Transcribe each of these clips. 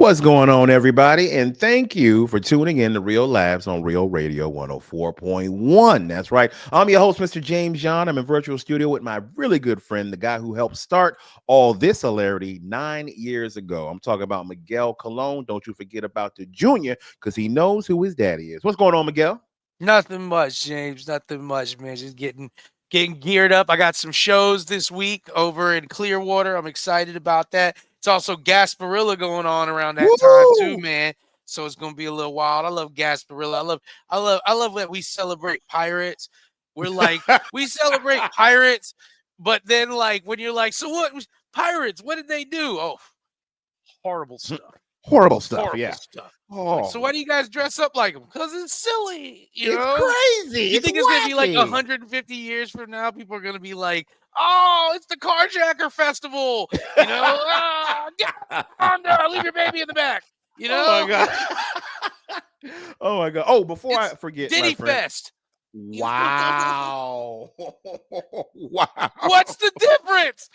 What's going on, everybody? And thank you for tuning in to Real Labs on Real Radio 104.1. That's right. I'm your host, Mr. James John. I'm in virtual studio with my really good friend, the guy who helped start all this hilarity 9 years ago. I'm talking about Miguel Colon. Don't you forget about the junior because he knows who his daddy is. What's going on, Miguel? Nothing much, James. Nothing much, man. Just getting geared up. I got some shows this week over in Clearwater. I'm excited about that. It's also Gasparilla going on around that time too, Woo! man. So it's gonna be a little wild. I love Gasparilla. I love that we celebrate pirates. We're like we celebrate pirates, but then like when you're like, so what pirates? What did they do? Oh, horrible stuff. Horrible stuff, Horrible yeah. stuff. Like, so Oh, why do you guys dress up like them? Because it's silly, you it's know? crazy. You It's think it's going to be like wacky. 150 years from now? People are going to be like, oh, it's the Carjacker Festival. You know, get on down, leave your baby in the back. You Oh my know, God. Oh my God. Oh, before I it's forget, my Diddy friend. Fest. You know? Wow. Wow. What's the difference?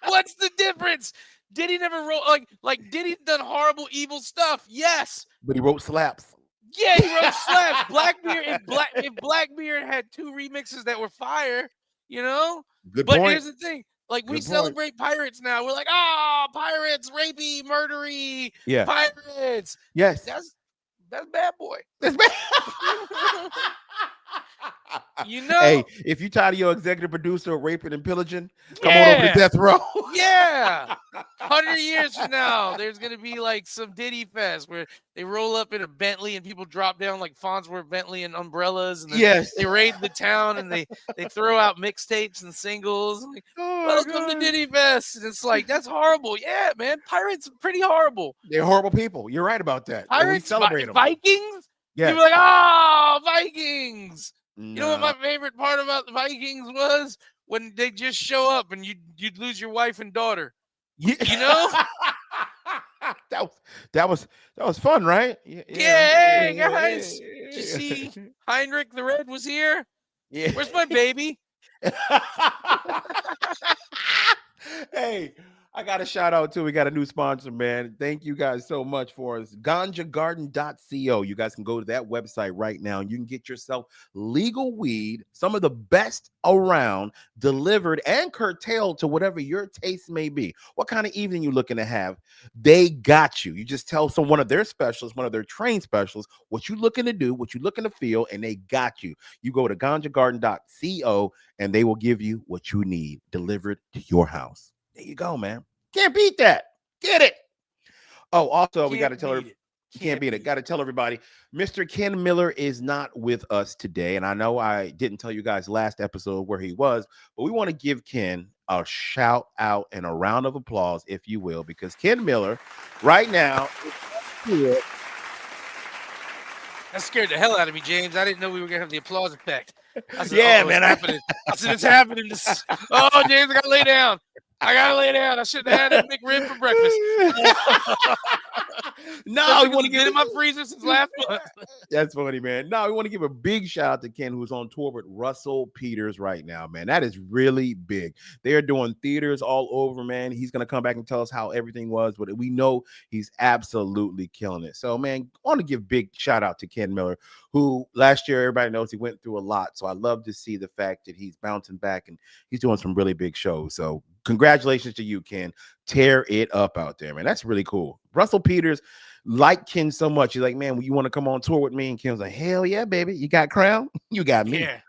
What's the difference? Diddy never wrote like Diddy done horrible, evil stuff. Yes. But he wrote slaps. Yeah, he wrote slaps. Blackbeard if Blackbeard had two remixes that were fire, you know. Good But point. here's the thing: like we Good point. celebrate pirates now. We're like, oh, pirates, rapey, murdery, Yeah. pirates. Yes. That's bad boy. That's bad. You know? Hey, if you tired of your executive producer raping and pillaging, come on over to Yeah. death row. Yeah. 100 years from now, there's gonna be like some Diddy Fest where they roll up in a Bentley and people drop down like Farnsworth Bentley and umbrellas, and then Yes. they raid the town and they throw out mixtapes and singles. Like, Oh my welcome to God. Diddy Fest. And it's like that's horrible. Yeah, man. Pirates are pretty horrible. They're horrible people. You're right about that. And we Pirates, celebrate them. Vikings. Yes. People are like, oh, Vikings. You know what No. my favorite part about the Vikings was? When they just show up and you'd lose your wife and daughter. Yeah. You know? that was fun, right? Yeah, hey guys. Did you see Heinrich the Red was here? Yeah. Where's my baby? Hey, I got a shout out too. We got a new sponsor, man. Thank you guys so much for us. GanjaGarden.co. You guys can go to that website right now and you can get yourself legal weed, some of the best around, delivered and curtailed to whatever your taste may be. What kind of evening you looking to have? They got you. You just tell one of their specialists, one of their trained specialists, what you looking to do, what you looking to feel, and they got you. You go to GanjaGarden.co and they will give you what you need delivered to your house. There you go, man. Can't beat that. Get it. Oh, also, we got to tell her. Can't beat it. Got to tell everybody, Mr. Ken Miller is not with us today. And I know I didn't tell you guys last episode where he was, but we want to give Ken a shout out and a round of applause, if you will, because Ken Miller right now is here. That scared the hell out of me, James. I didn't know we were gonna have the applause effect. I said, Yeah, oh, man. It's happening. I said, it's happening. Oh, James, I gotta lay down. I shouldn't have had a McRib for breakfast. No, we want to get in my freezer since last month. That's funny, man. No, we want to give a big shout out to Ken, who's on tour with Russell Peters right now, man. That is really big. They are doing theaters all over, man. He's gonna come back and tell us how everything was, but we know he's absolutely killing it. So, man, I want to give big shout out to Ken Miller, who last year everybody knows he went through a lot. So I love to see the fact that he's bouncing back and he's doing some really big shows. So congratulations to you, Ken. Tear it up out there, man. That's really cool. Russell Peters liked Ken so much. He's like, man, you want to come on tour with me? And Ken's like, hell yeah, baby. You got Crown? You got me. Yeah.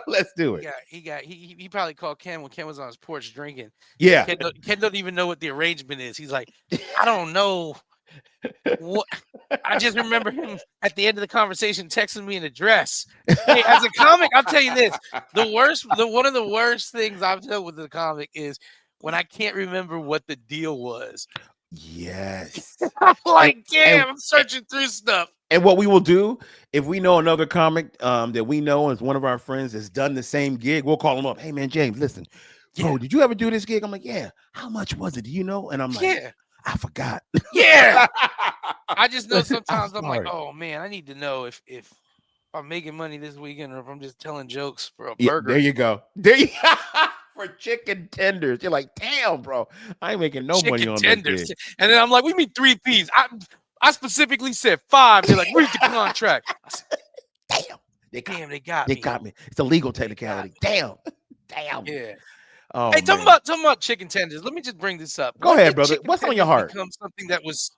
Let's do it. He probably called Ken when Ken was on his porch drinking. Yeah. Ken doesn't even know what the arrangement is. He's like, I don't know. What I just remember him at the end of the conversation texting me an address. Hey, as a comic, I'll tell you this: one of the worst things I've dealt with the comic is when I can't remember what the deal was. Yes. I'm like, damn, I'm searching through stuff. And what we will do, if we know another comic that we know is one of our friends that's done the same gig, we'll call him up. Hey, man, James, listen, bro, did you ever do this gig? I'm like, yeah. How much was it? Do you know? And I'm like, Yeah. I forgot. Yeah. I just know sometimes I'm like, oh man, I need to know if I'm making money this weekend or if I'm just telling jokes for a burger. There you go. There you for chicken tenders. You're like, damn, bro, I ain't making no money Chicken on tenders. this. And then I'm like, we mean 3 P's. I specifically said 5. They're like, read the contract. I said, Damn, they got, damn, they got they me. got me. It's a legal They got technicality. me. Damn, damn. Yeah. Oh, Hey, man. talking about chicken tenders. Let me just bring this up. Go When ahead, did brother. chicken What's on your tenders heart? become something that was?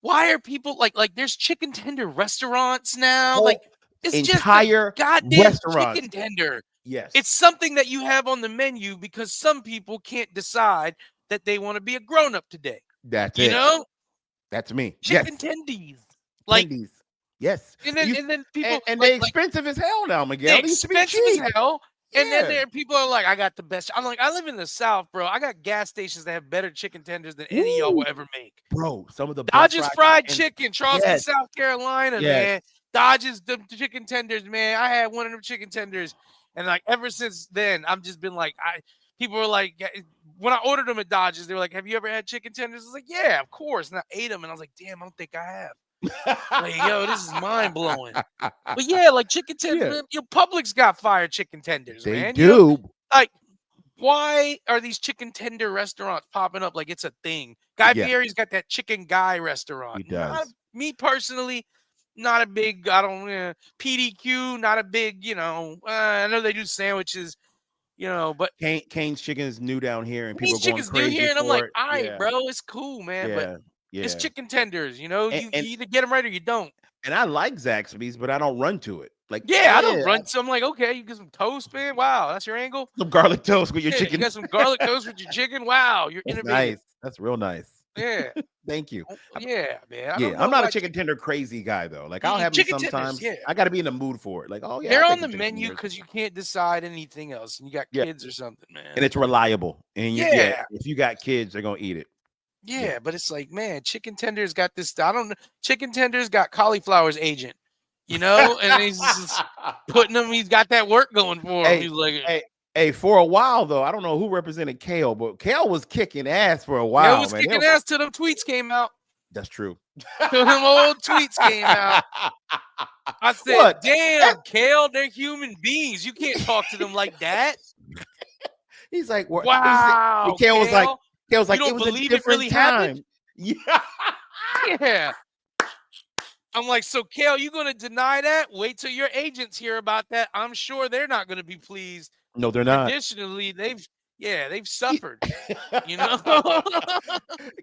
Why are people like there's chicken tender restaurants now? Whole Like it's just a entire goddamn restaurant. chicken tender. Yes, It's something that you have on the menu because some people can't decide that they want to be a grown up today. that's You it. know, That's me. chicken Yes, tendies. Like, tendies. Yes, and It used- then people and like they expensive as hell now, Miguel. they They used to be expensive cheap. as hell. And then Yeah. there people are like, I got the best. I'm like, I live in the South, bro. I got gas stations that have better chicken tenders than any of y'all Woo. will ever make. Bro, some of the best Dodge's fried chicken. chicken, Charleston, Yes. South Carolina, Yes. man. Dodge's the chicken tenders, man. I had one of them chicken tenders, and like ever since then, I've just been like, people were like, when I ordered them at Dodge's, they were like, "Have you ever had chicken tenders?" I was like, "Yeah, of course." And I ate them, and I was like, "Damn, I don't think I have." Like, yo, this is mind blowing. But yeah, like chicken tenders, Yeah. man, your Publix got fire chicken tenders, They man. do. You know, like, why are these chicken tender restaurants popping up like it's a thing? Guy Yeah. Fieri's got that chicken guy restaurant. He does. Me personally, not a big, I don't PDQ, not a big, I know they do sandwiches, but Cane's chicken is new down here, and people these are going chicken's new crazy here, and I'm for like, it. all right, Yeah. bro, it's cool, man, but Yeah. it's chicken tenders, you And- either get them right or you don't. And I like Zaxby's, but I don't run to it. Like, Yeah, I don't run. So I'm like, okay, you get some toast, man. Wow, that's your angle. some garlic toast with your Yeah, chicken. you got some garlic toast with your chicken. Wow, you're That's innovative. nice. That's real nice. Yeah, Thank you. yeah, man. Yeah, I'm not a chicken tender crazy guy though. Like I'll have them chicken tenders, sometimes. yeah. I got to be in the mood for it. Like, oh yeah, They're I'll on take the some chicken menu tenders. because you can't decide anything else, and you got Yeah. kids or something, man. And it's reliable. And Yeah. if you got kids, they're gonna eat it. yeah, but it's like, man, chicken tenders got this. I don't know. Chicken tenders got cauliflower's agent, and he's just putting them. He's got that work going for him. Hey, He's like, Hey, for a while though, I don't know who represented Kale, but Kale was kicking ass for a yeah, while. it was man. kicking ass till them tweets came out. That's true. Till them old tweets came out. I said, What? damn, Kale, they're human beings. You can't talk to them like that. He's like, what? Wow. Kale was like, you it don't was a believe it different really time. happened? Yeah. Yeah. I'm like, so Kale, you gonna deny that? Wait till your agents hear about that. I'm sure they're not gonna be pleased. No, they're not. Traditionally, they've suffered.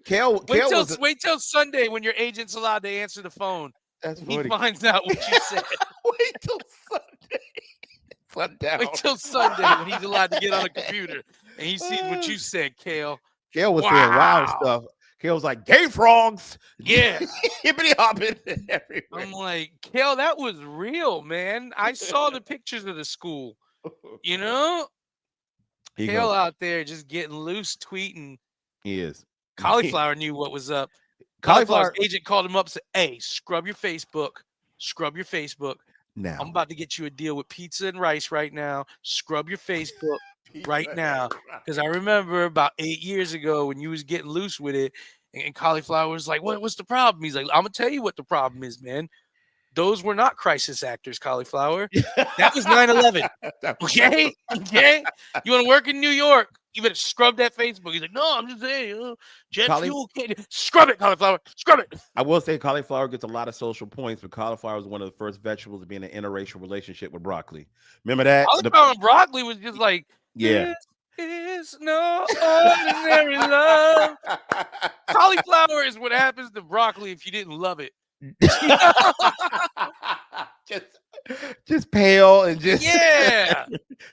Kale was Wait till Sunday when your agent's allowed to answer the phone. that's He funny. finds out what you said. Wait till Sunday. Sundown. Wait till Sunday when he's allowed to get on a computer and he sees what you said, Kale. Kale was saying wild Wow. stuff. Kale was like, gay frogs. Yeah. Hippity hopping everywhere. I'm like, Kale, that was real, man. I saw the pictures of the school. He Kale goes, out there just getting loose, tweeting. he is. Cauliflower knew what was up. Cauliflower Cauliflower's agent called him up and said, hey, scrub your Facebook. Scrub your Facebook. now. I'm about to get you a deal with pizza and rice right now. Scrub your Facebook right now. Because I remember about 8 years ago when you was getting loose with it, and Cauliflower was like, what's the problem? He's like, I'm going to tell you what the problem is, man. Those were not crisis actors, Cauliflower. That was 9/11. Okay? Okay? You want to work in New York? You better scrub that Facebook. He's like, no, I'm just saying, jet fuel can't. Scrub it, Cauliflower. Scrub it. I will say cauliflower gets a lot of social points, but cauliflower was one of the first vegetables to be in an interracial relationship with broccoli. Remember that? Cauliflower and broccoli was just like, Yeah. This is no ordinary love. Cauliflower is what happens to broccoli if you didn't love it. just pale and just Yeah.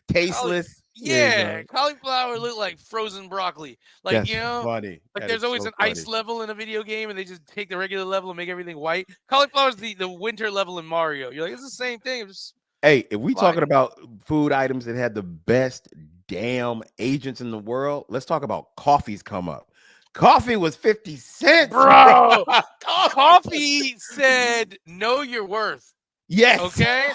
tasteless. Yeah. Cauliflower looked like frozen broccoli. Like, That's like funny. That there's is always so an ice funny. level in a video game and they just take the regular level and make everything white. Cauliflower's the winter level in Mario. You're like, it's the same thing. It's just Hey, if we Fly. talking about food items that had the best damn agents in the world, let's talk about coffees come up. Coffee was 50 cents. Bro, Coffee said, know your worth. Yes. Okay.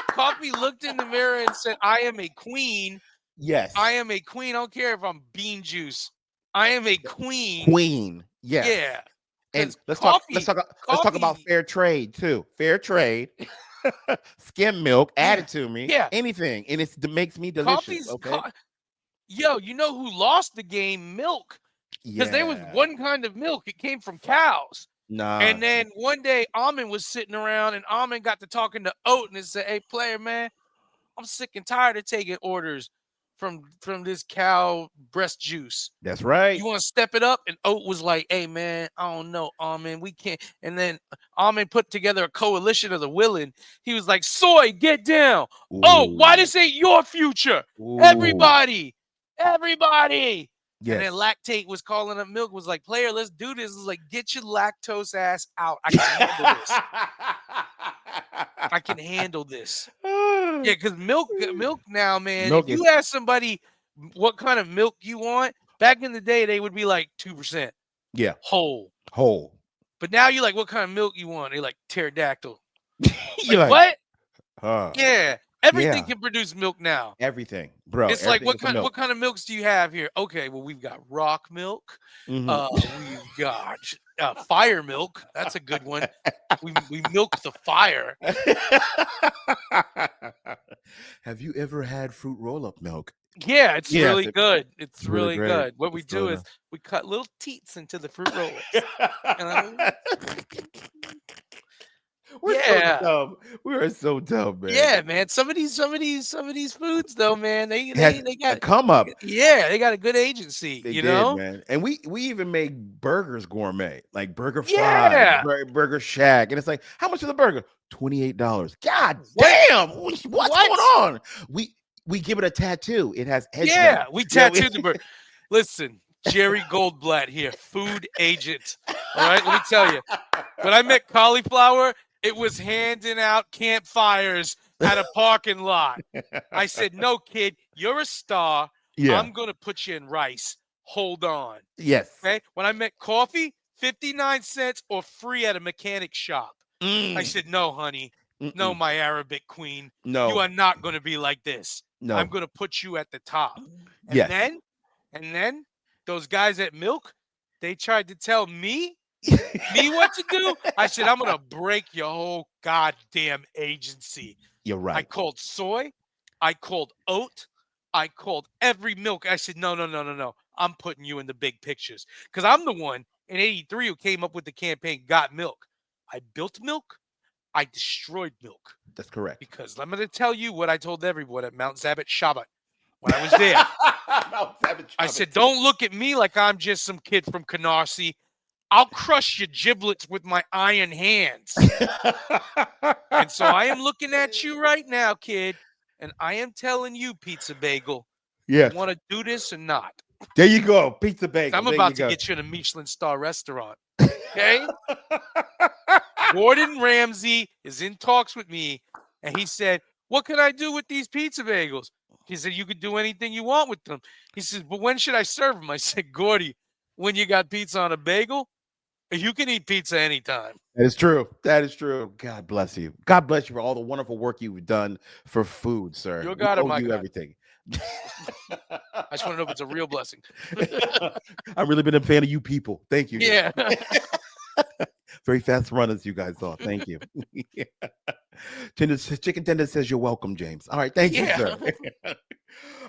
Coffee looked in the mirror and said, I am a queen. Yes. I am a queen. I don't care if I'm bean juice. I am a queen. Queen. Yes. Yeah. And 'cause let's coffee- talk about coffee- fair trade too. Fair trade. Skim milk, add Yeah. it to me. Yeah. Anything. And it makes me delicious. Coffee's Okay. Yo, you know who lost the game? Milk. Because there was one kind of milk. It came from cows. Nah. And then one day, Almond was sitting around, and Almond got to talking to Oat, and said, "Hey, player, man, I'm sick and tired of taking orders from this cow breast juice. That's right. You want to step it up?" And Oat was like, "Hey, man, I don't know, Almond. We can't." And then Almond put together a coalition of the willing. He was like, "Soy, get down. Oh, why this ain't your future? Everybody. Yes. And then Lactate was calling up Milk, was like, "Player, let's do this." It was like, "Get your lactose ass out. I can handle this. I can handle this." Yeah, because milk now, man. Milk if you is- ask somebody what kind of milk you want, back in the day, they would be like 2%. Yeah. Whole. But now you're like, "What kind of milk you want?" They're like, "Pterodactyl." You're What? Huh. Yeah. Everything Yeah. can produce milk now. Everything, bro. It's like, everything is what kind of milks do you have here? Okay, well, we've got rock milk. Mhm. We've got fire milk. That's a good one. We milk the fire. Have you ever had fruit roll-up milk? Yeah, it's Yeah, really good. It's really really great. good. What we It's do really is we cut little teats into the fruit roll-ups. We're Yeah. so dumb. We are so dumb, man. Yeah, man. Some of these foods, though, man, they It has got a come up. Yeah, they got a good agency. They you did, know, man. And we even make burgers gourmet, like Burger Yeah. Five, Burger Shack, and it's like, how much is a burger? $28. God What? damn, what's What? going on? We give it a tattoo. It has edge. Yeah, we Yeah, tattooed the bird. Listen, Jerry Goldblatt here, food agent. All right, let me tell you, when I met Cauliflower, it was handing out campfires at a parking lot. I said, "No, kid, you're a star. Yeah. I'm gonna put you in rice. Hold on." Yes. Okay. When I met Coffee, 59 cents or free at a mechanic shop. I said, "No, honey. No, my Arabic queen. No. You are not going to be like this. No. I'm going to put you at the top." And Yes. then those guys at Milk, they tried to tell me what to do. I said, "I'm going to break your whole goddamn agency." You're I right. called Soy. I called Oat. I called every milk. I said, "No. I'm putting you in the big pictures." Because I'm the one in 83 who came up with the campaign, Got Milk. I built Milk. I destroyed Milk. That's correct. Because I'm going to tell you what I told everyone at Mount Zabot Shabbat when I was there. I said, "Don't look at me like I'm just some kid from Canarsie. I'll crush your giblets with my iron hands." And so I am looking at you right now, kid, and I am telling you, Pizza Bagel, Yes. you want to do this or not? There you go. Pizza Bagel. I'm There about you to go. get you in a Michelin star restaurant. Okay? Gordon Ramsay is in talks with me, and he said, "What can I do with these pizza bagels?" He said, "You could do anything you want with them." He says, "But when should I serve them?" I said, "Gordy, when you got pizza on a bagel, you can eat pizza anytime." That is true. That is true. God bless you. God bless you for all the wonderful work you've done for food, sir. Your We God or owe my you God? everything. I just want to know if it's a real blessing. I've really been a fan of you people. Thank you. Yeah. Very fast runners, you guys are. Thank you. Chicken Tender says you're welcome, James. All right, thank you, sir.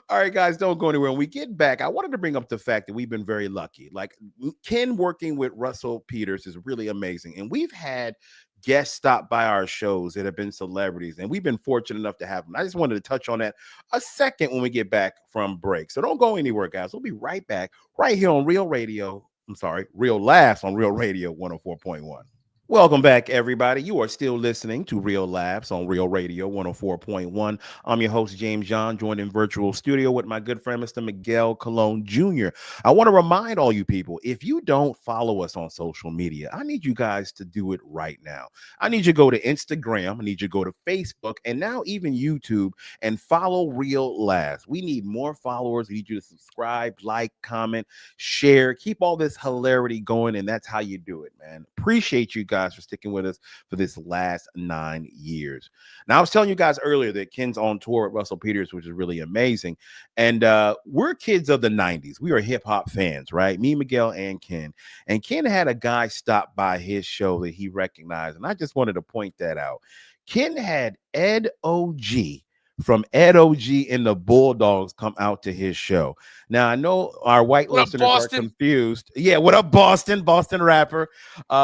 All right, guys, don't go anywhere. When we get back, I wanted to bring up the fact that we've been very lucky. Like Ken working with Russell Peters is really amazing, and we've had guests stop by our shows that have been celebrities, and we've been fortunate enough to have them. I just wanted to touch on that a second when we get back from break. So don't go anywhere, guys. We'll be right back, right here on Real Radio. I'm sorry, Real Laughs on Real Radio 104.1. Welcome back, everybody. You are still listening to Real Laughs on Real Radio 104.1. I'm your host, James John, joined in virtual studio with my good friend, Mr. Miguel Colon Jr. I want to remind all you people, if you don't follow us on social media, I need you guys to do it right now. I need you to go to Instagram. I need you to go to Facebook and now even YouTube and follow Real Laughs. We need more followers. We need you to subscribe, like, comment, share, keep all this hilarity going. And that's how you do it, man. Appreciate you guys for sticking with us for this last 9 years. Now, I was telling you guys earlier that Ken's on tour with Russell Peters, which is really amazing. And we're kids of the 90s. We are hip hop fans, right? Me, Miguel, and Ken. And Ken had a guy stop by his show that he recognized. And I just wanted to point that out. Ken had Ed O.G. from Ed OG and the Bulldogs come out to his show. Now I know our white What up, listeners are Boston? confused. Yeah, what up, Boston? Boston rapper.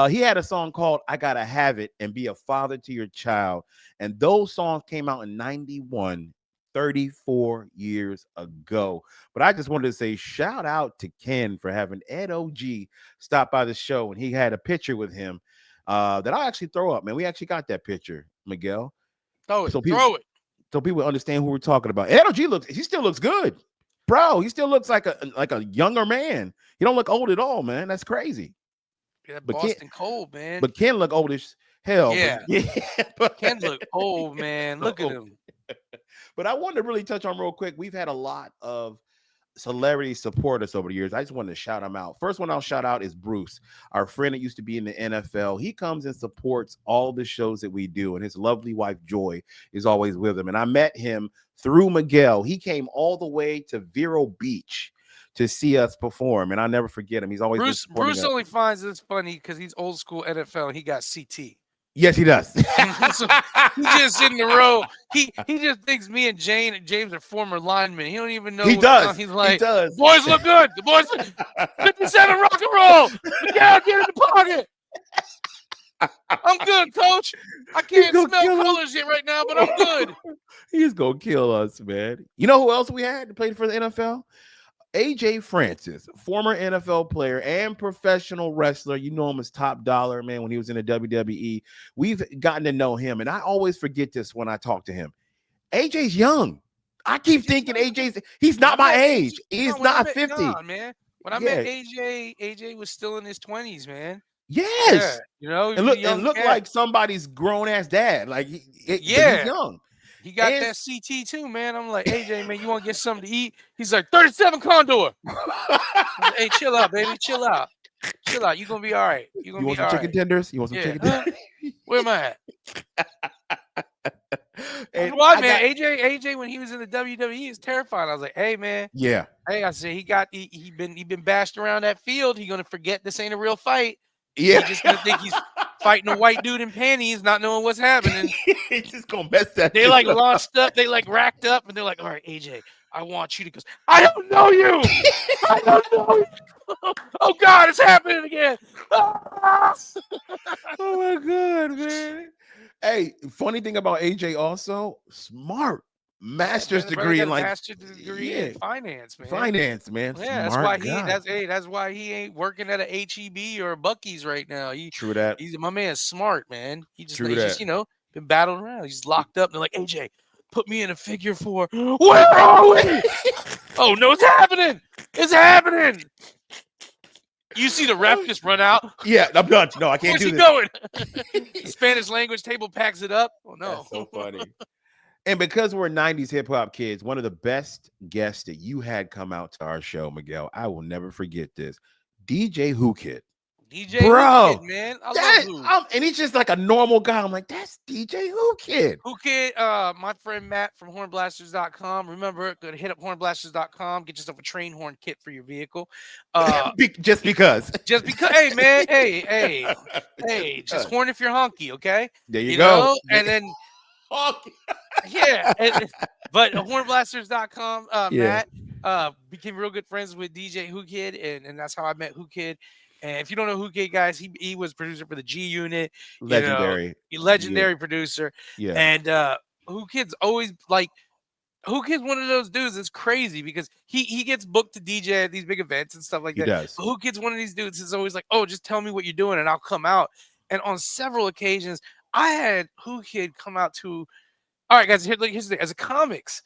He had a song called "I Gotta Have It" and "Be a Father to Your Child," and those songs came out in '91. 34 years ago. But I just wanted to say shout out to Ken for having Ed OG stop by the show, and he had a picture with him that I actually throw up, man. We actually got that picture, Miguel. Throw it. So people, Throw it. so people understand who we're talking about. Ed OG he still looks good, bro. He still looks like a younger man. He don't look old at all, man. That's crazy. Yeah, But Ken, Boston Cold, man. but Ken look old as hell. Yeah. But yeah, but, Ken look old, man. Look at him. But I wanted to really touch on real quick. We've had a lot of celebrities support us over the years. I just wanted to shout them out. First one I'll shout out is Bruce, our friend that used to be in the NFL. He comes and supports all the shows that we do, and his lovely wife Joy is always with him. And I met him through Miguel. He came all the way to Vero Beach to see us perform, and I'll never forget him. He's always Bruce only finds this funny because he's old school NFL and he got CT. Yes, he does. So he just in the row. He just thinks me and James are former linemen. He don't even know. He does. He's like, he does. boys look good. The boys 57 rock and roll. Yeah, get in the pocket. I'm good, coach. I can't smell colors yet right now, but I'm good. He's gonna kill us, man. You know who else we had to play for the NFL? AJ Francis, former NFL player and professional wrestler. You know him as Top Dollar, man, when he was in the WWE. We've gotten to know him, and I always forget this when I talk to him. AJ's young. I keep thinking he's not my age. He's not 50. Man. When I met AJ was still in his 20s, man. Yes. Yeah, and look like somebody's grown-ass dad. Like he's young. He got that CT too, man. I'm like, AJ, man, you want to get something to eat? He's like, 37 Condor. Like, hey, chill out, baby. Chill out. Chill out. You're going to be all right. You want some chicken tenders? You want some chicken tenders? Where am I at? And why, man? AJ, when he was in the WWE, is terrifying. I was like, hey, man. Yeah. Hey, I said, he been bashed around that field. He going to forget this ain't a real fight. Yeah. He's just going to think he's fighting a white dude in panties, not knowing what's happening. He's just gonna mess that. They like launched up, they like racked up, and they're like, "All right, AJ, I want you to go." I don't know you. I don't know you. Oh God, it's happening again. Oh my God, man. Hey, funny thing about AJ also smart. Master's degree in in finance, man. Finance, man. Yeah, Smart that's why he ain't working at a HEB or a Buc-ee's right now. True that. My man's smart, man. He's just been battling around. He's locked up. They're like, AJ, put me in a figure 4. Where are we? Oh no, it's happening. It's happening. You see the ref just run out? Yeah, I'm done. No, I can't do this. Where's he going? The Spanish language table packs it up. Oh no. That's so funny. And because we're 90s hip hop kids, one of the best guests that you had come out to our show, Miguel, I will never forget this. DJ Who Kid. DJ Who Kid, man. I love Who. And he's just like a normal guy. I'm like, that's DJ Who Kid. Who Kid, my friend Matt from hornblasters.com. Remember, go to hit up hornblasters.com. Get yourself a train horn kit for your vehicle. Just because. Just because. Hey, man. Hey. Just horn if you're honky, okay? There you go. Know? And then. Yeah. But hornblasters.com, Matt became real good friends with DJ Who Kid, and that's how I met Who Kid. And if you don't know Who Kid, guys, he was producer for the G Unit. Legendary producer. Yeah. And Who Kid's always like, Who Kid's one of those dudes that's crazy because he gets booked to DJ at these big events and stuff like that. He does. But Who Kid's one of these dudes that's always like, oh, just tell me what you're doing and I'll come out. And on several occasions, I had Who Kid come out to. All right, guys, here's the thing. As a comics,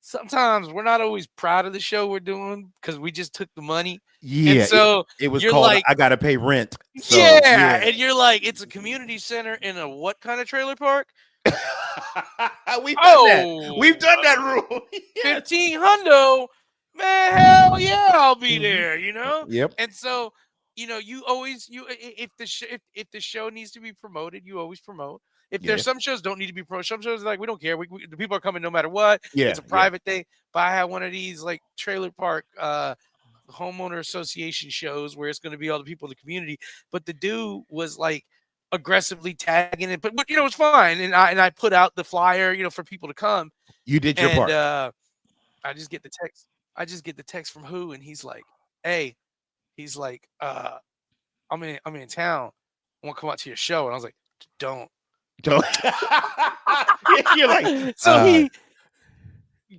sometimes we're not always proud of the show we're doing because we just took the money. Yeah. And so it was called like, I Gotta Pay Rent. So, yeah. And you're like, it's a community center in a what kind of trailer park? We've done that. We've done that rule. 15 hundo. Man, hell yeah, I'll be there, you know? Yep. And so, you always if the show needs to be promoted, you always promote. If there's some shows don't need to be promoted, some shows are like, we don't care. The people are coming no matter what. Yeah, it's a private thing. But I had one of these like trailer park homeowner association shows where it's going to be all the people in the community. But the dude was like aggressively tagging it. But it's fine. And I put out the flyer, for people to come. You did your And part. I just get the text. I just get the text from Who, and he's like, "Hey," he's like, I'm in town. I want to come out to your show." And I was like, "Don't." Don't. You're like, So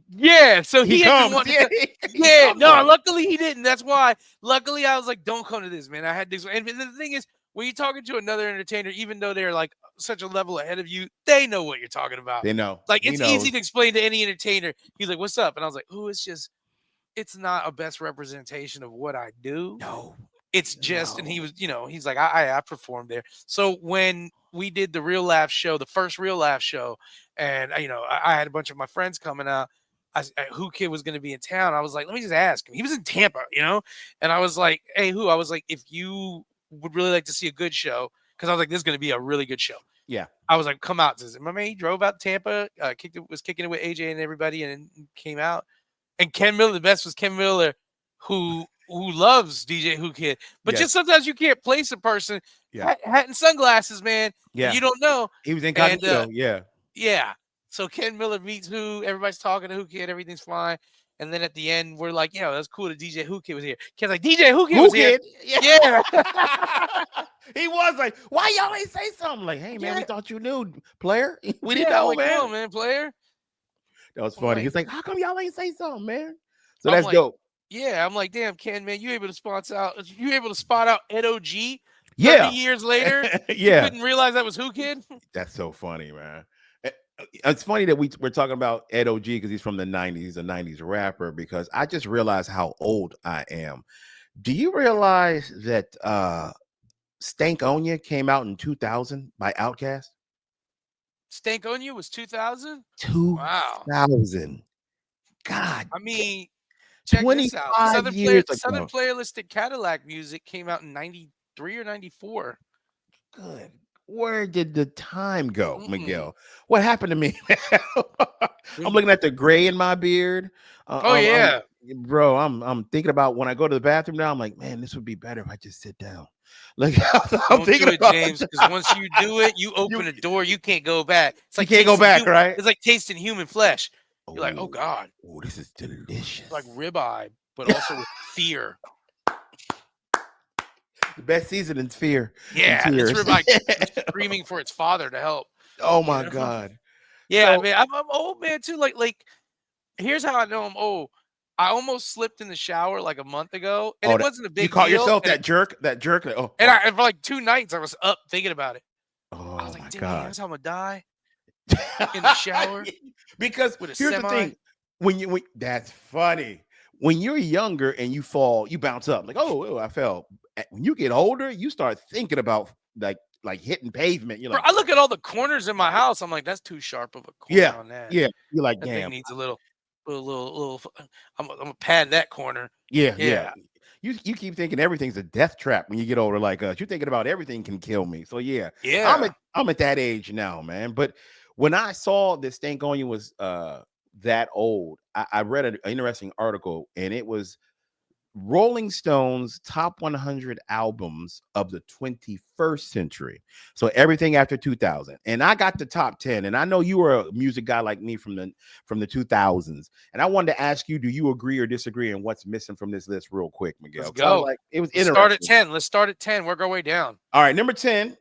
yeah, so he he had been comes. wanting Yeah, to. he Yeah, comes no, on. luckily he didn't. That's why. Luckily, I was like, "Don't come to this, man." I had this, and the thing is, when you're talking to another entertainer, even though they're like such a level ahead of you, they know what you're talking about. They know. Like He it's easy knows. to explain to any entertainer. He's like, "What's up?" And I was like, "Oh, it's just, it's not a best representation of what I do. No, It's just," and he no. was, he's like, I performed there. So when we did the Real Laugh show, the first Real Laugh show, and I had a bunch of my friends coming out. Who Kid was going to be in town. I was like, let me just ask him. He was in Tampa, and I was like, hey, Who? I was like, if you would really like to see a good show, because I was like, this is going to be a really good show. Yeah. I was like, come out. My man, he drove out to Tampa, was kicking it with AJ and everybody, and came out. And Ken Miller, the best was Ken Miller, who loves DJ Who Kid. But Yes. just sometimes you can't place a person. Yeah. Hat and sunglasses, man. Yeah. You don't know. He was And incognito. Yeah. yeah. So Ken Miller meets Who. Everybody's talking to Who Kid. Everything's fine. And then at the end, we're like, that's cool that DJ Who Kid was here. Ken's like, DJ Who Kid was here. Yeah. He was like, why y'all ain't say something? Like, hey, man, we Yeah. thought you knew, player. We didn't Yeah, I'm know, like, man. come on, man, player. That was I'm funny. like- He's like, how come y'all ain't say something, man? So I'm that's like, dope. Yeah, I'm like, damn, Ken, man, you able to spot out? You able to spot out Ed OG 30 Yeah. years later? You Yeah. couldn't realize that was Who Kid? That's so funny, man. It's funny that we're talking about Ed OG because he's from the 90s. He's a 90s rapper, because I just realized how old I am. Do you realize that Stankonia came out in 2000 by Outkast? Stankonia was 2000? 2000. God. I mean, check this out. 25 years ago. Southern Playalistic Cadillac Music came out in 93 or 94. Good. Where did the time go, Mm-mm. Miguel? What happened to me? I'm looking at the gray in my beard. Yeah. Bro, I'm thinking about when I go to the bathroom now. I'm like, man, this would be better if I just sit down. Like, I'm Don't thinking do it, about James, because once you do it, you open a door, you can't go back. It's like you can't go tasting back, right? It's like tasting human flesh. You're like, oh God, oh, this is delicious. it's like ribeye, but also with fear. The best seasoning's fear. Yeah, and this tears. ribeye screaming for its father to help. Oh my God. Yeah, So- man, I'm old, man, too. Like, here's how I know I'm old. I almost slipped in the shower like a month ago, and it wasn't a big You call deal. yourself and that jerk? That jerk? And for like 2 nights, I was up thinking about it. Oh I was my like, damn, God. that's how I'm gonna die in the shower. Because with a here's the semi. thing. When that's funny. When you're younger and you fall, you bounce up. Like, oh, I fell. When you get older, you start thinking about like hitting pavement. You're Bro, like, I look at all the corners in my house. I'm like, that's too sharp of a corner yeah, on that. yeah. You're like, That thing damn. needs a little. I'm gonna pad that corner. Yeah. You keep thinking everything's a death trap when you get older like us. You're thinking about everything can kill me. So yeah. I'm at that age now, man. But when I saw that Stankonia was that old, I read an interesting article, and it was Rolling Stone's top 100 albums of the 21st century. So everything after 2000. And I got the top 10. And I know you were a music guy like me from the 2000s. And I wanted to ask you, do you agree or disagree on what's missing from this list real quick, Miguel? Let's go. Like, it was Let's interesting. start at 10. Let's start at 10. Work our way down. All right, number 10.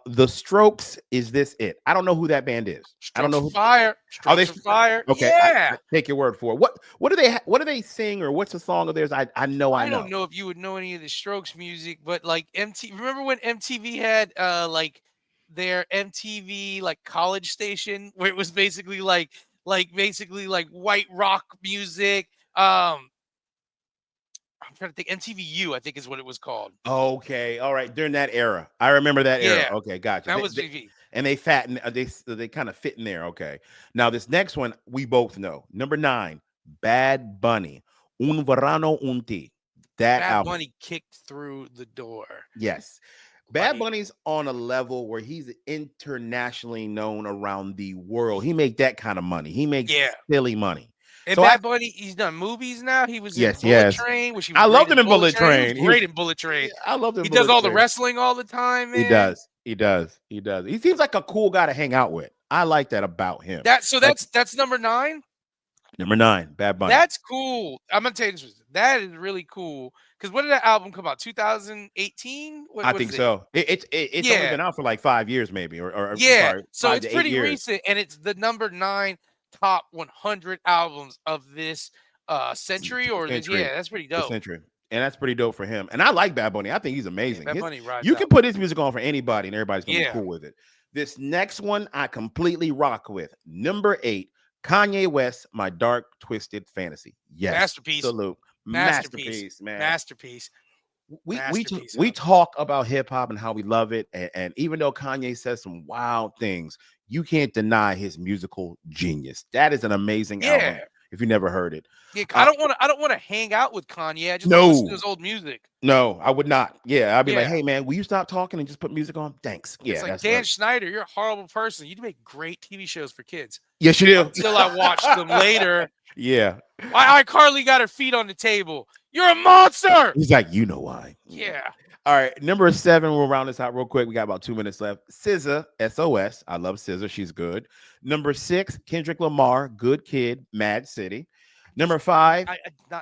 The Strokes, Is This It? I don't know who that band is. I don't know who. Fire. Are they Fire? Okay, Yeah. I take your word for it. What do they sing, or what's a song of theirs? I know. I don't know if you would know any of the Strokes music, but like remember when MTV had like their MTV like college station where it was basically like white rock music. I'm trying to think. MTVU, I think, is what it was called. Okay, all right. During that era, I remember that era. Okay, gotcha. That was TV. And they fatten. They kind of fit in there. Okay. Now this next one we both know. Number 9, Bad Bunny, Un Verano Un Ti. That Bad album. Bunny kicked through the door. Yes. Bad Bunny's on a level where he's internationally known around the world. He make that kind of money. He makes silly money. And So Bad Bunny, he's done movies now. He was in Bullet Train, which he was I loved him in Bullet Train. He was great in Bullet Train. I loved him. He does all the wrestling all the time, man. He does. He seems like a cool guy to hang out with. I like that about him. Like, That's number 9. number 9, Bad Bunny. That's cool. I'm gonna tell you this. That is really cool. Because when did that album come out? 2018? I What think is it? so. It's only Yeah. been out for like 5 years, maybe, or Yeah. sorry, So 5 it's to 8 pretty years. recent, and it's the number 9 top 100 albums of this century or this. Century, Yeah, that's pretty the dope. century, and that's pretty dope for him. And I like Bad Bunny. I think he's Yeah, amazing. Bad Bunny rides You out. can put his music on for anybody, and everybody's gonna be Yeah. cool with it. This next one, I completely rock with. Number 8, Kanye West, My Dark Twisted Fantasy. Yes, Masterpiece. salute, masterpiece, man. Masterpiece. Masterpiece, We huh? talk about hip hop and how we love it, and even though Kanye says some wild things, you can't deny his musical genius. That is an amazing album. Yeah. If you never heard it, Yeah, I don't want to hang out with Kanye. I just want to listen to no, his old music. no, I would not. Yeah, I'd be like, Yeah. hey man, will you stop talking and just put music on? Thanks. Yeah, It's like that's Dan what. Schneider, you're a horrible person. You make great TV shows for kids. Yes, you do. Until I watched them later. Yeah, Why Carly got her feet on the table. You're a monster. he's like, you know why? Yeah. All right, number 7. We'll round this out real quick. We got about 2 minutes left. SZA, SOS. I love SZA. She's good. Number 6, Kendrick Lamar, Good Kid, Mad City. Number 5.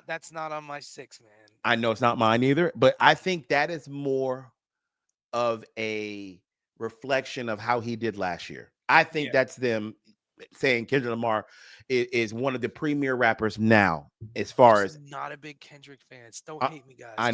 That's not on my 6, man. I know it's not mine either, but I think that is more of a reflection of how he did last year. I think that's them saying Kendrick Lamar is one of the premier rappers now, as far as not a big Kendrick fan. Don't hate me, guys. I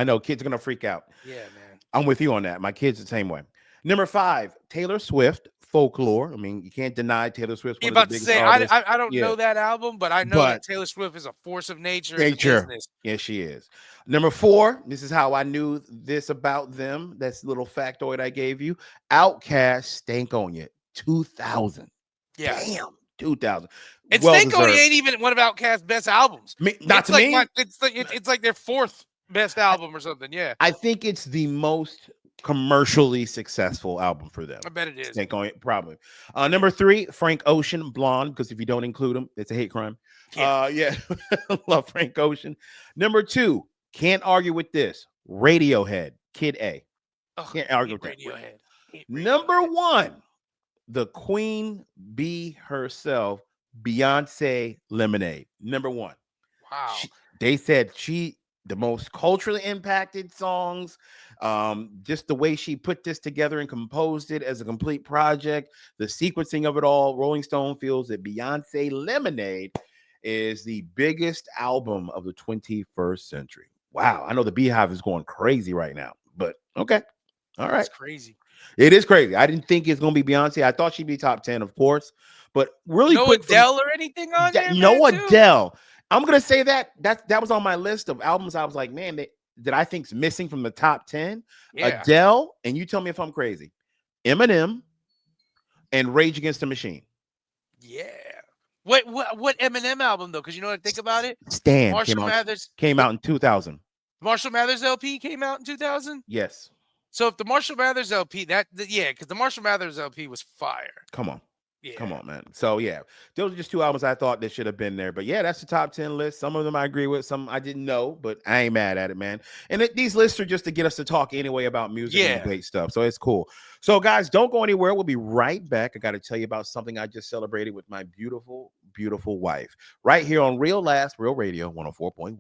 know. Kids are gonna freak out. Yeah, man. I'm with you on that. My kids the same way. Number 5, Taylor Swift, Folklore. I mean, you can't deny Taylor Swift. I'm about to say I don't know that album, but I know that Taylor Swift is a force of nature in the business. Yes, she is. Number 4, this is how I knew this about them. That's a little factoid I gave you. Outkast, Stank on You, 2000. Yeah. Damn, 2000. And Stank on You ain't even one of Outkast's best albums. Not to me. It's like their 4th best album or something. Yeah. I think it's the most commercially successful album for them. I bet it is. Stank on It, probably. Number 3, Frank Ocean, Blonde, because if you don't include him, it's a hate crime. Yeah. Love Frank Ocean. Number 2, can't argue with this. Radiohead, Kid A. Can't argue with that. Radiohead. Number 1, the Queen Bee herself, Beyonce, Lemonade. Number 1. Wow. They said the most culturally impacted songs, just the way she put this together and composed it as a complete project, the sequencing of it all. Rolling Stone feels that Beyonce Lemonade is the biggest album of the 21st century. Wow. I know the Beehive is going crazy right now, but okay. All right. It's crazy. It is crazy. I didn't think it's going to be Beyonce. I thought she'd be top 10, of course, but really no Adele or anything on there? No Adele. I'm going to say that was on my list of albums. I was like, man, that I think's missing from the top 10. Yeah. Adele, and you tell me if I'm crazy. Eminem and Rage Against the Machine. Yeah. What Eminem album though? Because you know what I think about it. Stan Marshall Mathers came out in 2000. Marshall Mathers LP came out in 2000. Yes. So if the Marshall Mathers LP, because the Marshall Mathers LP was fire. Come on. Yeah. Come on, man. So yeah, those are just 2 albums I thought that should have been there. But yeah, that's the top 10 list. Some of them I agree with, some I didn't know, but I ain't mad at it, man. And these lists are just to get us to talk anyway about music and debate stuff. So it's cool. So guys, don't go anywhere. We'll be right back. I got to tell you about something I just celebrated with my beautiful, beautiful wife right here on Real Laughs, Real Radio 104.1.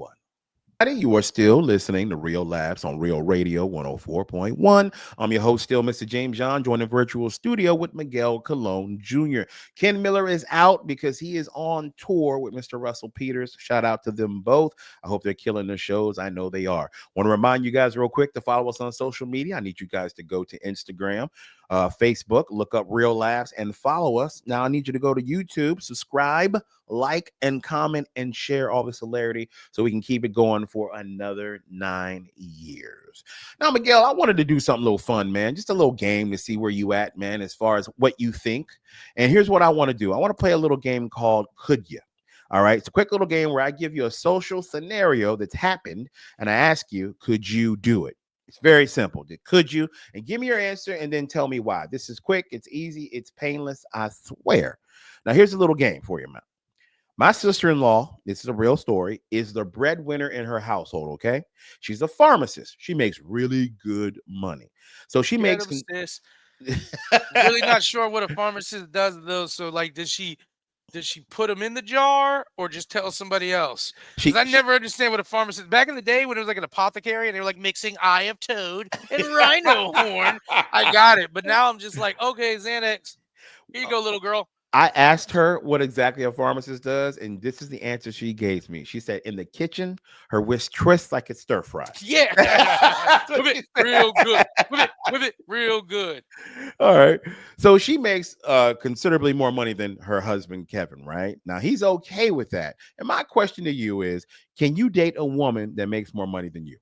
You are still listening to Real Laughs on Real Radio 104.1. I'm your host, still Mr. James John, joining virtual studio with Miguel Colon Jr. Ken Miller is out because he is on tour with Mr. Russell Peters. Shout out to them both. I hope they're killing their shows. I know they are. Want to remind you guys real quick to follow us on social media. I need you guys to go to Instagram, Facebook, look up Real Laughs and follow us. Now I need you to go to YouTube, subscribe, like, and comment and share all this hilarity so we can keep it going for another 9 years. Now, Miguel, I wanted to do something a little fun, man. Just a little game to see where you at, man, as far as what you think. And here's what I want to do. I want to play a little game called Could Ya? All right. It's a quick little game where I give you a social scenario that's happened and I ask you, could you do it? It's very simple. Could you? And give me your answer and then tell me why. This is quick. It's easy. It's painless. I swear. Now, here's a little game for you, man. My sister-in-law, this is a real story, is the breadwinner in her household, okay? She's a pharmacist. She makes really good money. So she makes... Really not sure what a pharmacist does though. So like, does she put them in the jar or just tell somebody else? Because she, I she never understand what a pharmacist. Back in the day when it was like an apothecary and they were like mixing eye of toad and rhino horn, I got it. But now I'm just like, okay, Xanax, here you go, little girl. I asked her what exactly a pharmacist does, and this is the answer she gave me. She said, "In the kitchen, her whisk twists like it's stir fry." Yeah, That's what whip it she real good. said. Whip it real good. All right. So she makes considerably more money than her husband, Kevin, right? Now he's okay with that. And my question to you is, can you date a woman that makes more money than you?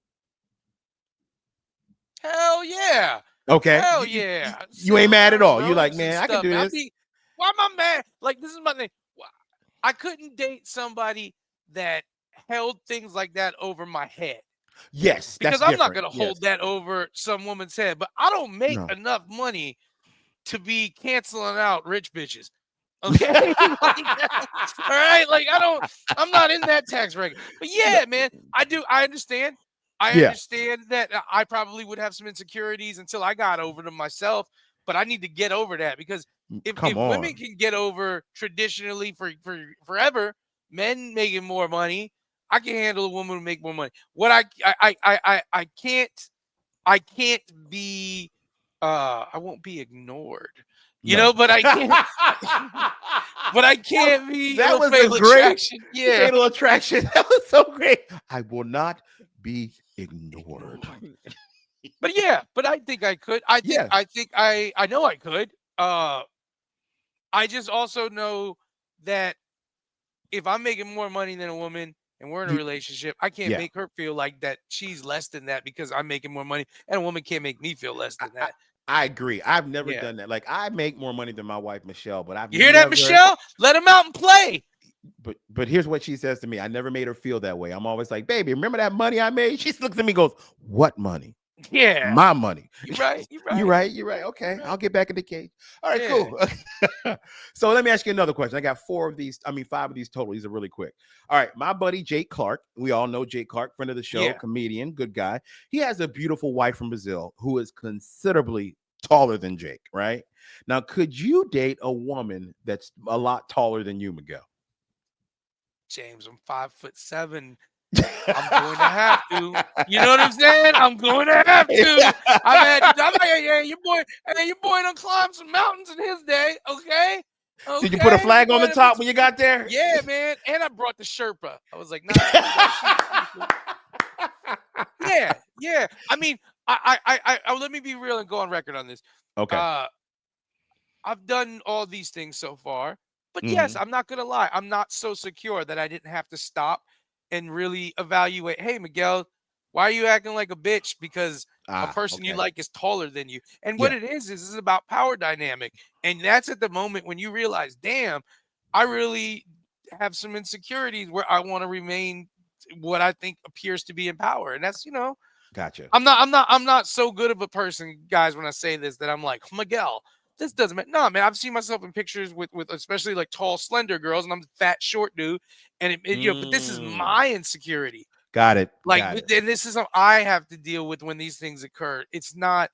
Hell yeah. Okay. Hell You, yeah. you Sit ain't mad at around, all. You like, roast and man, I can stuff. do Man, this. why am I mad? Like, this is my thing. I couldn't date somebody that held things like that over my head Yes, that's because I'm not different. going to Yes. hold that over some woman's head. But I don't make No. enough money to be canceling out rich bitches. Okay. Like, all right. Like, I'm not in that tax bracket. But yeah, man, I understand. I Yeah. understand that I probably would have some insecurities until I got over them myself. But I need to get over that because if Come women on. can get over traditionally for forever, men making more money, I can handle a woman who make more money. What I can't be I won't be ignored. You know, No. but I can't but I can't be That a was a fatal great attraction. Yeah. fatal attraction. That was so great. I will not be ignored. But yeah, but I think I could. Yeah. I know I could. I just also know that if I'm making more money than a woman and we're in a You, relationship, I can't yeah. make her feel like that she's less than that because I'm making more money, and a woman can't make me feel less I, than I, that. I agree. I've never Yeah. done that. Like I make more money than my wife Michelle, but I've You hear that, never Michelle? Let him out and play. but here's what she says to me. I never made her feel that way. I'm always like, baby, remember that money I made? She looks at me and goes, what money? Yeah. My money. You right. You You're right. right. You're right. You Okay. I'll right. get back in the cage. All right, Yeah. cool. So let me ask you another question. I got five of these total. These are really quick. All right. My buddy Jake Clark. We all know Jake Clark, friend of the show, Yeah. comedian, good guy. He has a beautiful wife from Brazil who is considerably taller than Jake, right? Now, could you date a woman that's a lot taller than you, Miguel? James, I'm 5'7". I'm going to have to. You know what I'm saying? I'm going to have to. I'm like, hey, your boy done climbed some mountains in his day. Okay. Did you put a Okay. Your flag on boy the done put top some, when you got there? yeah, man. And I brought the Sherpa. I was like, nah, you got shoes. Yeah, yeah. I mean, let me be real and go on record on this. Okay. Uh, I've done all these things so far. But yes, Mhm. I'm not gonna lie. I'm not so secure that I didn't have to stop and really evaluate. Hey, Miguel, why are you acting like a bitch? Because a person you Okay. like is taller than you. And what Yeah. it is about power dynamic. And that's at the moment when you realize, damn, I really have some insecurities where I want to remain what I think appears to be in power. And that's, Gotcha. I'm not so good of a person, guys, when I say this that I'm like, Miguel, this doesn't matter. No, man, I've seen myself in pictures with especially like tall, slender girls, and I'm a fat, short dude. And but this is Mm. my insecurity. Got it. Like, Got it. and this is something I have to deal with when these things occur. It's not,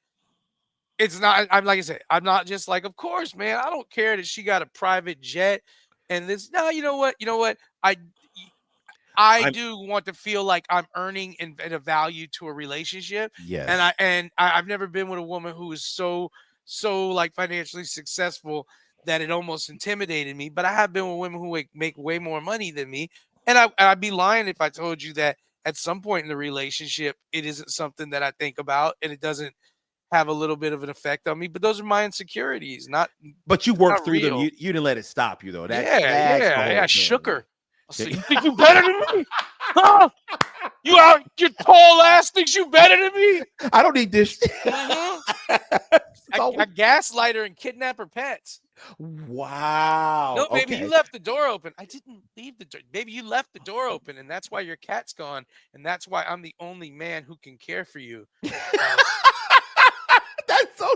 I'm like I said, I'm not just like, of course, man, I don't care that she got a private jet and this. No, you know what? I I'm do want to feel like I'm earning and a value to a relationship, and yes. I've never been with a woman who is so like financially successful that it almost intimidated me. But I have been with women who make way more money than me, and I'd be lying if I told you that at some point in the relationship it isn't something that I think about and it doesn't have a little bit of an effect on me. But those are my insecurities, not But you it's worked not through them. real. You didn't let it stop you though. Yeah, That's the yeah. I whole shook thing. her. I said, "You think you better than me? Huh? You out your tall ass thinks you better than me?" I don't need this. Mhm. It's I always- gaslight her and kidnap her pets. wow. No, baby, you Okay. left the door open. I didn't leave the door. Baby, you left the door open, and that's why your cat's gone, and that's why I'm the only man who can care for you. Now, That's so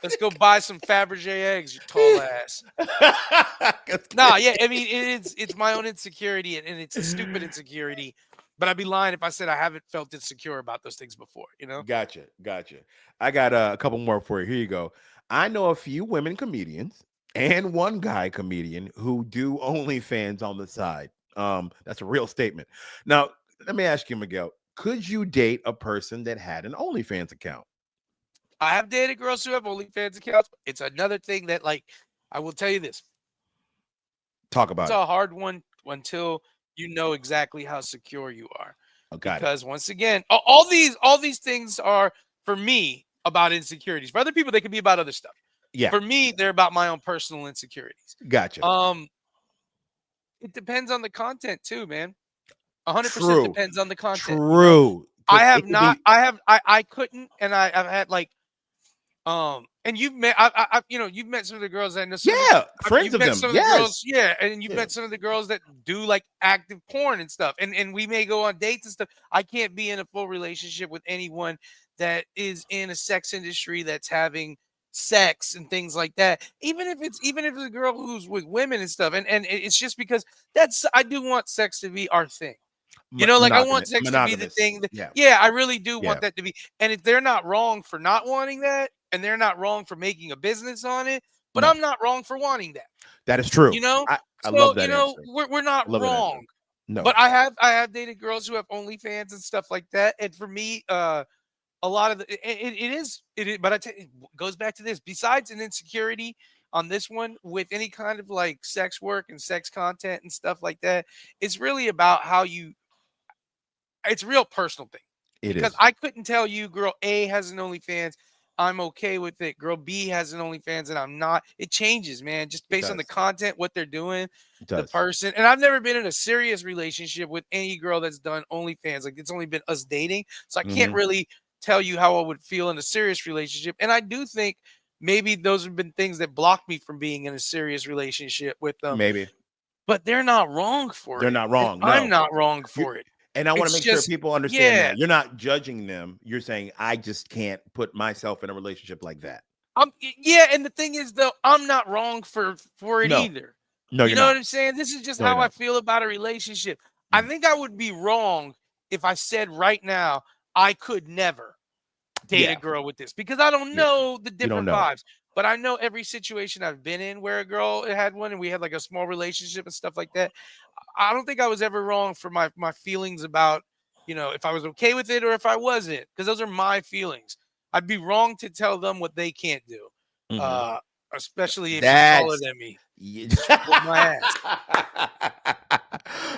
let's go toxic. buy some Fabergé eggs, you tall ass. Nah, yeah, I mean it's my own insecurity, and it's a stupid insecurity. But I'd be lying if I said I haven't felt insecure about those things before. Gotcha. I got a couple more for you. Here you go. I know a few women comedians and one guy comedian who do OnlyFans on the side. That's a real statement. Now, let me ask you, Miguel, could you date a person that had an OnlyFans account? I have dated girls who have OnlyFans accounts. It's another thing that, like, I will tell you this. Talk It's about it. a hard one until you know exactly how secure you are. I got it. Because once again, all these things are for me about insecurities. For other people, they could be about other stuff. Yeah, For me, they're about my own personal insecurities. gotcha. Um, it depends on the content too, man. 100% True. depends on the content. True. I Because have it could not. be, I couldn't, and I've had like and you've met you've met some of the girls. I know some of the yeah, friends you've of met them. some of the girls, Yes. yeah, and you've Yeah. met some of the girls that do like active porn and stuff. And we may go on dates and stuff. I can't be in a full relationship with anyone that is in a sex industry that's having sex and things like that. Even if it's a girl who's with women and stuff. And it's just because I do want sex to be our thing. Like I want Monogamous. sex to be the Monogamous. thing that, Yeah. yeah, I really do Yeah. want that to be. And if they're not wrong for not wanting that, and they're not wrong for making a business on it, but No, I'm not wrong for wanting that. that is true. You know? I So, love that answer. we're not I love that answer. wrong. No. But I have dated girls who have OnlyFans and stuff like that. And for me, a lot of it is, but it goes back to this. Besides an insecurity on this one with any kind of like sex work and sex content and stuff like that, it's really about how you it's a real personal thing It because is. I couldn't tell you girl A has an OnlyFans. I'm okay with it. Girl B has an OnlyFans and I'm not. It changes, man, just It based on the does. content, what they're doing, It the does. person. And I've never been in a serious relationship with any girl that's done OnlyFans. Like it's only been us dating. So I can't Mhm. really tell you how I would feel in a serious relationship. And I do think maybe those have been things that blocked me from being in a serious relationship with them. Maybe. But they're not wrong for They're it. not And wrong. I'm No. not wrong You for it. and I wanna It's make sure just, people understand yeah. that. You're not judging them. You're saying, "I just can't put myself in a relationship like that." Yeah, and the thing is though, I'm not wrong for it No. either. No, You you're know what not. I'm saying? This is just No, you're how I not. feel about a relationship. I Mhm. think I would be wrong if I said right now I could never date a Yeah. girl with this because I don't Yeah. know the You don't different know. vibes. But I know every situation I've been in where a girl had one and we had like a small relationship and stuff like that. I don't think I was ever wrong for my feelings about, if I was okay with it or if I wasn't, because those are my feelings. I'd be wrong to tell them what they can't do, Mhm. uh, especially if she's taller That's than me. Ye She'll whoop my ass.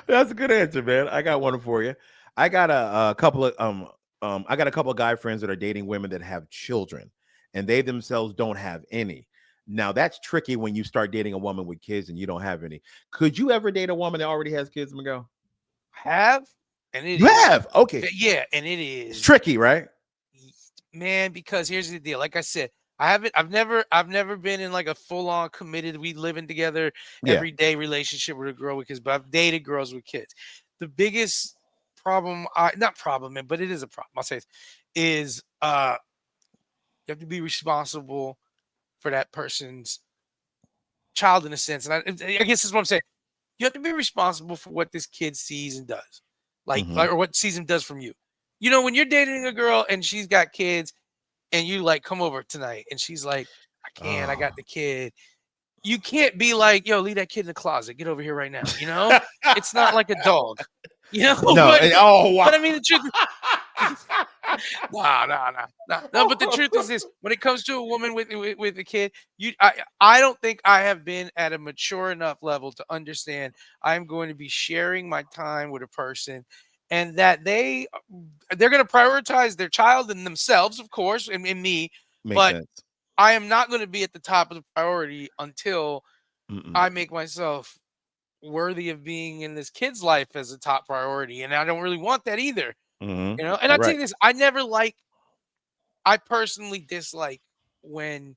That's a good answer, man. I got one for you. I got a couple of I got a couple of guy friends that are dating women that have children, and they themselves don't have any. Now that's tricky when you start dating a woman with kids and you don't have any. Could you ever date a woman that already has kids, Miguel? Have, and it You is, have. Okay. yeah, and it It's is, tricky, right? man. Because here's the deal. Like I said, I haven't. I've never been in like a full on committed. We living together Yeah. every day relationship with a girl with kids, but I've dated girls with kids. The biggest problem, not problem, but it is a problem. I'll say, is you have to be responsible for that person's child in a sense. And I guess that's what I'm saying. You have to be responsible for what this kid sees and does, Mhm. or what sees and does from you. When you're dating a girl and she's got kids, and you like come over tonight, and she's like, I can't, I got Oh. the kid. You can't be like, yo, leave that kid in the closet. Get over here right now. It's not like a dog. No. But Oh, wow. I mean the truth. Nah, nah, nah, nah. No, but the truth is this: when it comes to a woman with a kid, I don't think I have been at a mature enough level to understand I'm going to be sharing my time with a person, and that they're going to prioritize their child and themselves, of course, and me, Makes but sense. I am not going to be at the top of the priority until Mm-mm. I make myself worthy of being in this kid's life as a top priority, and I don't really want that either. Mhm. And You're I'll tell right. you this: I personally dislike when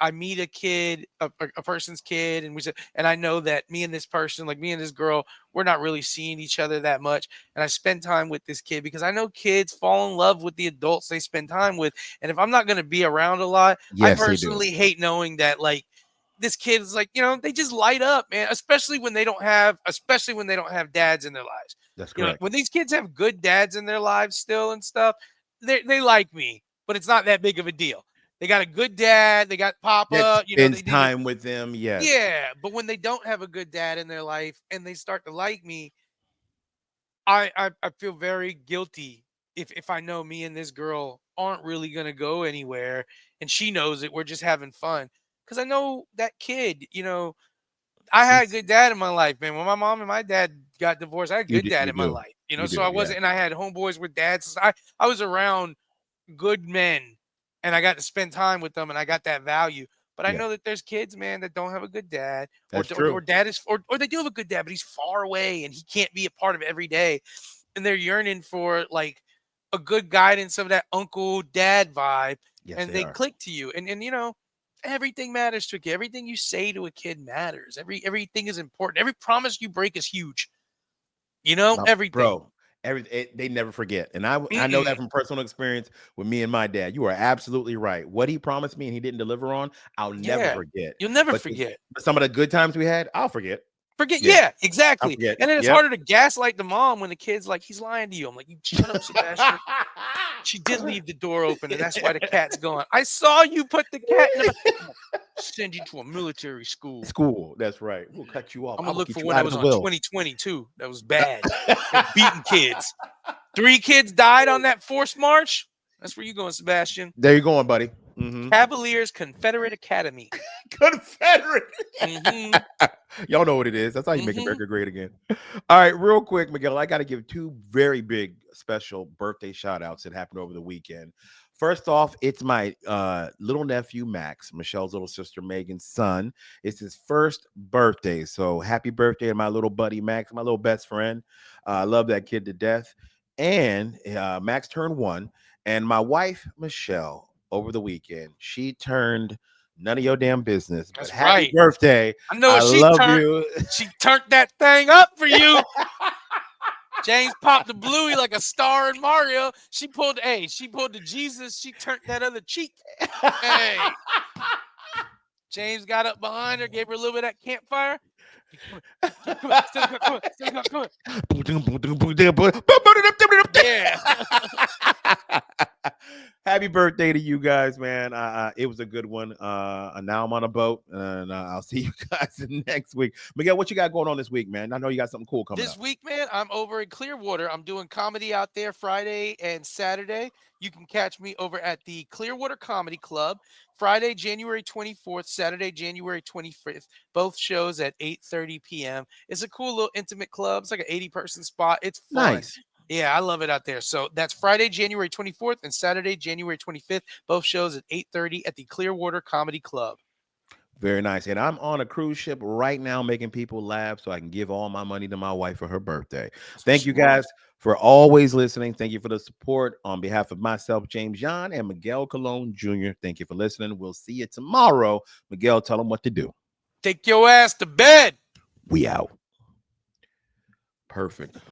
I meet a kid, a person's kid, and and I know that me and this person, like me and this girl, we're not really seeing each other that much, and I spend time with this kid because I know kids fall in love with the adults they spend time with, and if I'm not going to be around a lot, I Yes, they do. personally hate knowing that like this kid is like, they just light up, man, especially when they don't have dads in their lives. That's correct. When these kids have good dads in their lives still and stuff, they like me, but it's not that big of a deal. They got a good dad. They got That Papa. You know, spends they did it. time with them. Yes. Yeah, but when they don't have a good dad in their life and they start to like me, I feel very guilty if I know me and this girl aren't really gonna go anywhere, and she knows it. We're just having fun because I know that kid. You know, I had a It's good dad in my life, man. When my mom and my dad got divorced, I had a you good do, dad you in my do, life. You know, you so do. I Yeah, wasn't, and I had homeboys with dads. So I was around good men, and I got to spend time with them, and I got that value. But I yeah. know that there's kids, man, that don't have a good dad, That's true. or dad is, or they do have a good dad, but he's far away and he can't be a part of it every day, and they're yearning for like a good guidance of that uncle dad vibe, Yes, and they they are. click to you, and you know, everything matters to a kid. Everything you say to a kid matters. Everything is important. Every promise you break is huge. You know, everything. Bro, they never forget, and I know that Mm-mm. from personal experience with me and my dad. You are absolutely right. What he promised me and he didn't deliver on, I'll never Yeah, forget. you'll never But forget. some of the good times we had, I'll forget. Forget, Yeah, yeah, I'll exactly. forget. And then it's Yep. harder to gaslight the mom when the kid's like, he's lying to you. I'm like, you shut up, Sebastian. She did leave the door open, and that's why the cat's gone. I saw you put the cat in the I'm gonna send you to a military school. School. That's right. We'll cut you off. I'm I gonna will look get for you one that out of was the on will. 2022. That was bad. Beating kids. 3 kids died on that forced march. That's where you going, Sebastian. There you going, buddy. Mm-hmm. Cavaliers Confederate Academy. Confederate. Mm-hmm. Y'all know what it is. That's how you make Mm-hmm. America great again. All right, real quick, Miguel, I got to give 2 very big special birthday shout outs that happened over the weekend. First off, it's my little nephew, Max, Michelle's little sister, Megan's son. It's his first birthday. So happy birthday to my little buddy, Max, my little best friend. I love that kid to death. And Max turned 1. And my wife, Michelle, over the weekend, she turned none of your damn business, but That's happy right. birthday. I know I what she love turned. you. She turned that thing up for you. James popped the bluey like a star in Mario. She pulled the Jesus. She turned that other cheek. Hey, James got up behind her, gave her a little bit of that campfire. Keep coming, keep coming, still coming, still coming. Yeah. Happy birthday to you guys, man. It was a good one. Now I'm on a boat, and I'll see you guys next week. Miguel, what you got going on this week, man? I know you got something cool coming This up. week, man, I'm over in Clearwater. I'm doing comedy out there Friday and Saturday. You can catch me over at the Clearwater Comedy Club, Friday, January 24th, Saturday, January 25th. Both shows at 8:30 p.m. It's a cool little intimate club. It's like an 80-person spot. It's fun. Nice. Yeah, I love it out there. So that's Friday, January 24th and Saturday, January 25th. Both shows at 8:30 at the Clearwater Comedy Club. Very nice. And I'm on a cruise ship right now making people laugh so I can give all my money to my wife for her birthday. That's what Thank she you guys wants. for always listening. Thank you for the support on behalf of myself, James John, and Miguel Colon Jr. Thank you for listening. We'll see you tomorrow. Miguel, tell them what to do. Take your ass to bed. We out. Perfect.